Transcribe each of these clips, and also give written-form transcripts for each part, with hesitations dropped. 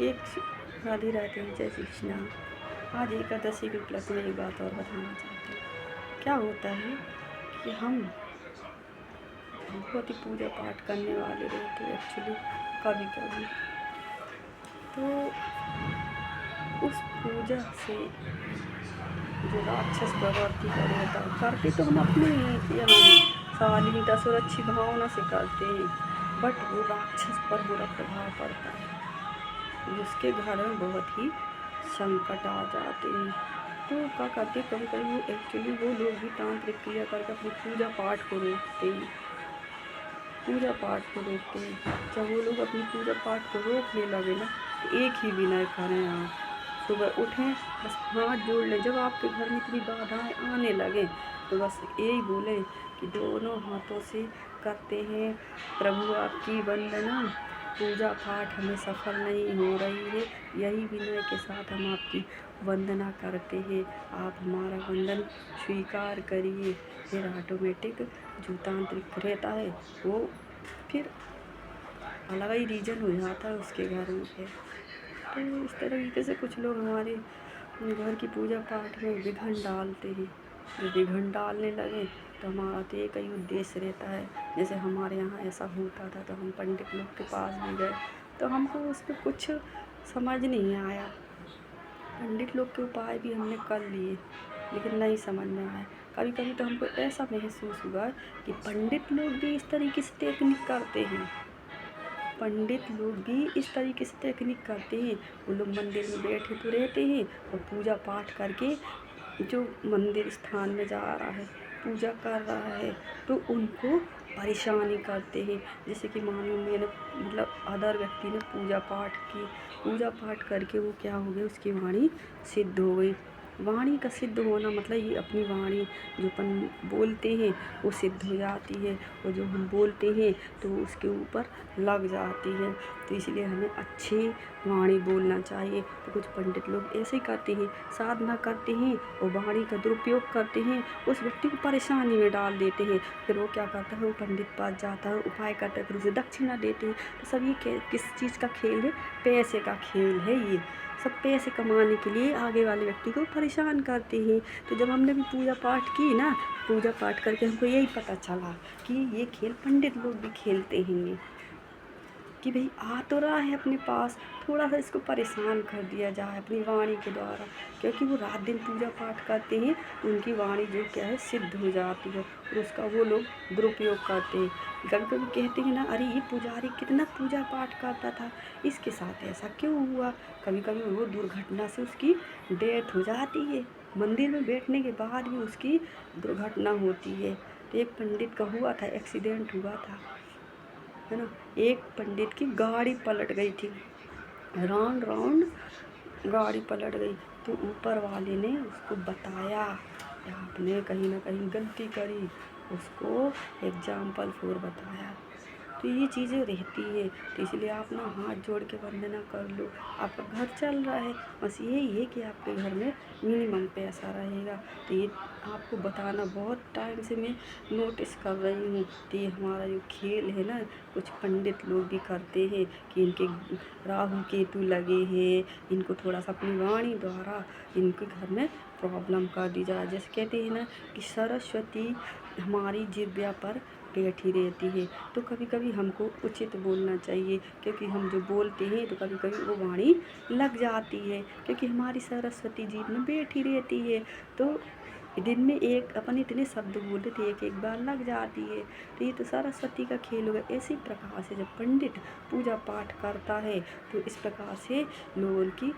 एक राधे राधे जय श्री कृष्णा। आज एकादशी के उपलक्ष्य में एक बात और बताना चाहती हूँ। क्या होता है कि हम बहुत ही पूजा पाठ करने वाले रहते हैं एक्चुअली कभी कभी, तो उस पूजा से जो राक्षस प्रवृत्ति का रहता है, करते तो हम अपने यहाँ साली दस और अच्छी भावना से करते हैं, बट वो राक्षस पर बुरा प्रभाव पड़ता है, उसके घर में बहुत ही संकट आ जाते हैं। तो क्या करते, कभी कभी वो एक्चुअली वो लोग भी तांत्रिक क्रिया करके अपनी पूजा पाठ को रोकते हैं। जब वो लोग अपनी पूजा पाठ को रोकने लगे ना, तो एक ही विनय करें आप, सुबह उठें, बस हाथ जोड़ लें। जब आपके घर में इतनी बाधाएं आने लगे तो बस यही बोलें कि दोनों हाथों से करते हैं, प्रभु आपकी वंदना, पूजा पाठ हमें सफल नहीं हो रही है, यही विनय के साथ हम आपकी वंदना करते हैं, आप हमारा वंदन स्वीकार करिए। फिर ऑटोमेटिक जो तांत्रिक रहता है वो फिर अलग ही रीजन हो जाता है उसके घर में। फिर तो इस तरीके से कुछ लोग हमारे घर की पूजा पाठ में विघ्न डालते हैं। जब विघ्न डालने लगे तो हमारा तो एक ही उद्देश्य रहता है। जैसे हमारे यहाँ ऐसा होता था तो हम पंडित लोग के पास भी गए, तो हमको उस पर कुछ समझ नहीं आया। पंडित लोग के उपाय भी हमने कर लिए लेकिन नहीं समझ में आया। कभी कभी तो हमको ऐसा महसूस हुआ कि पंडित लोग भी इस तरीके से टेक्निक करते हैं। वो लोग मंदिर में बैठे तो रहते हैं और पूजा पाठ करके जो मंदिर स्थान में जा रहा है, पूजा कर रहा है, तो उनको परेशानी करते हैं। जैसे कि मानो मैंने अदर व्यक्ति ने पूजा पाठ करके वो क्या हो गया, उसकी वाणी सिद्ध हो गई। वाणी का सिद्ध होना मतलब ये अपनी वाणी जो अपन बोलते हैं वो सिद्ध हो जाती है, और जो हम बोलते हैं तो उसके ऊपर लग जाती है। तो इसलिए हमें अच्छी वाणी बोलना चाहिए। तो कुछ पंडित लोग ऐसे ही करते हैं, साधना करते हैं और वाणी का दुरुपयोग करते हैं, उस व्यक्ति को परेशानी में डाल देते हैं। फिर वो क्या करता है, वो पंडित पास जाता है, उपाय करता है, फिर उसे दक्षिणा देते हैं। तो सब ये किस चीज़ का खेल है? पैसे का खेल है। ये सब पैसे कमाने के लिए आगे वाले व्यक्ति को परेशान करते हैं। तो जब हमने भी पूजा पाठ की ना, पूजा पाठ करके हमको यही पता चला कि ये खेल पंडित लोग भी खेलते हैं, कि भाई आ तो रहा है अपने पास, थोड़ा सा इसको परेशान कर दिया जाए अपनी वाणी के द्वारा, क्योंकि वो रात दिन पूजा पाठ करते हैं तो उनकी वाणी जो क्या है सिद्ध हो जाती है, और उसका वो लोग दुरुपयोग करते हैं। कभी कभी कहते हैं ना, अरे ये पुजारी कितना पूजा पाठ करता था, इसके साथ ऐसा क्यों हुआ। कभी कभी वो दुर्घटना से उसकी डेथ हो जाती है, मंदिर में बैठने के बाद भी उसकी दुर्घटना होती है। तो एक पंडित का हुआ था, एक्सीडेंट हुआ था, है ना। एक पंडित की गाड़ी पलट गई थी, राउंड गाड़ी पलट गई। तो ऊपर वाले ने उसको बताया कि आपने कहीं ना कहीं गलती करी, उसको एग्जाम्पल फोर बताया। तो ये चीज़ें रहती है, तो इसलिए आप ना हाथ जोड़ के वंदना कर लो, आपका घर चल रहा है। बस यही है कि आपके घर में मिनिमम पैसा रहेगा। तो ये आपको बताना बहुत टाइम से मैं नोटिस कर रही हूँ। तो ये हमारा जो खेल है ना, कुछ पंडित लोग भी करते हैं कि इनके राहु केतु लगे हैं, इनको थोड़ा सा अपनी वाणी द्वारा इनके घर में प्रॉब्लम कर दी जाए। जैसे कहते हैं ना कि सरस्वती हमारी जिह्वा पर बैठी रहती है, तो कभी कभी हमको उचित बोलना चाहिए, क्योंकि हम जो बोलते हैं तो कभी कभी वो वाणी लग जाती है, क्योंकि हमारी सरस्वती जी में बैठी रहती है। तो दिन में एक अपन इतने शब्द बोलते थे, एक बार लग जाती है। तो ये तो सरस्वती का खेल होगा। इसी प्रकार से जब पंडित पूजा पाठ करता है तो इस प्रकार से लोगों की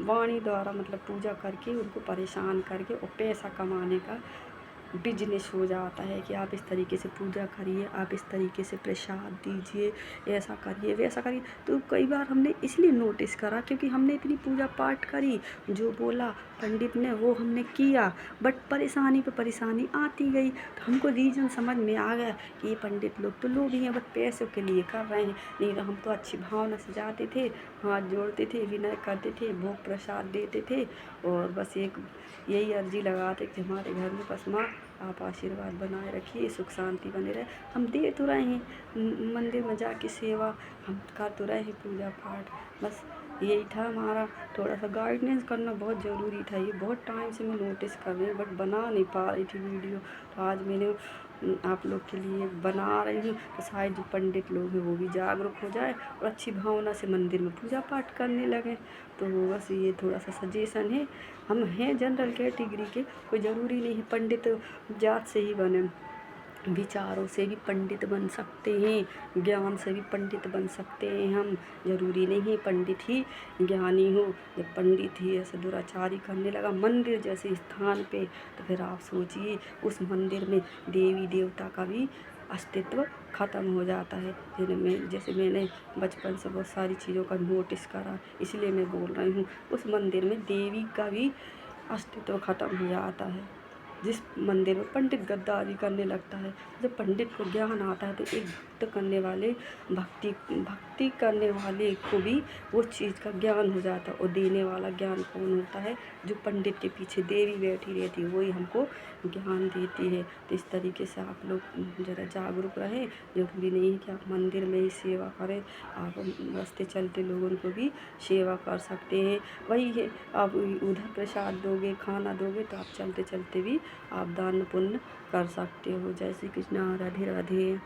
वाणी द्वारा मतलब पूजा करके उनको परेशान करके और पैसा कमाने का बिजनेस हो जाता है कि आप इस तरीके से पूजा करिए, आप इस तरीके से प्रसाद दीजिए, ऐसा करिए वैसा करिए। तो कई बार हमने इसलिए नोटिस करा क्योंकि हमने इतनी पूजा पाठ करी, जो बोला पंडित ने वो हमने किया, बट परेशानी पे परेशानी आती गई। तो हमको रीज़न समझ में आ गया कि ये पंडित लोग तो लोग ही हैं, बस पैसों के लिए कर रहे हैं। नहीं तो हम तो अच्छी भावना से जाते थे, हाथ जोड़ते थे, विनय करते थे, भोग प्रसाद देते थे, और बस एक यही अर्जी लगाते कि हमारे घर में बस माँ आप आशीर्वाद बनाए रखिए, सुख शांति बने रहे। हम दे तो रहे हैं मंदिर में जाके सेवा, हम कर तो रहे हैं पूजा पाठ, बस यही था हमारा। थोड़ा सा गाइडेंस करना बहुत ज़रूरी था, ये बहुत टाइम से मैं नोटिस कर रही हूँ बट बना नहीं पा रही थी वीडियो। तो आज मैंने आप लोग के लिए बना रही हूँ, तो शायद जो पंडित लोग हैं वो भी जागरूक हो जाए और अच्छी भावना से मंदिर में पूजा पाठ करने लगे। तो बस ये थोड़ा सा सजेशन है। हम हैं जनरल कैटेगरी के, कोई ज़रूरी नहीं है पंडित जात से ही बने, विचारों से भी पंडित बन सकते हैं, ज्ञान से भी पंडित बन सकते हैं हम। ज़रूरी नहीं है पंडित ही ज्ञानी हो। जब पंडित ही ऐसे दुराचारी करने लगा मंदिर जैसे स्थान पे, तो फिर आप सोचिए उस मंदिर में देवी देवता का भी अस्तित्व ख़त्म हो जाता है। जैसे मैंने बचपन से बहुत सारी चीज़ों का नोटिस करा, इसलिए मैं बोल रही हूँ। उस मंदिर में देवी का भी अस्तित्व ख़त्म हो जाता है। जिस मंदिर में पंडित गद्दारी करने लगता है, जब पंडित को ज्ञान आता है तो एक भक्ति करने वाले को भी वो चीज़ का ज्ञान हो जाता है। और देने वाला ज्ञान कौन होता है? जो पंडित के पीछे देवी बैठी रहती है, वही हमको ज्ञान देती है। तो इस तरीके से आप लोग ज़रा जागरूक रहें। ज़रूरी नहीं है कि आप मंदिर में ही सेवा करें, आप रास्ते चलते लोगों को भी सेवा कर सकते हैं। वही है, आप उधर प्रसाद दोगे, खाना दोगे, तो आप चलते चलते भी आप दान पुण्य कर सकते हो। जय श्री कृष्णा, राधे राधे।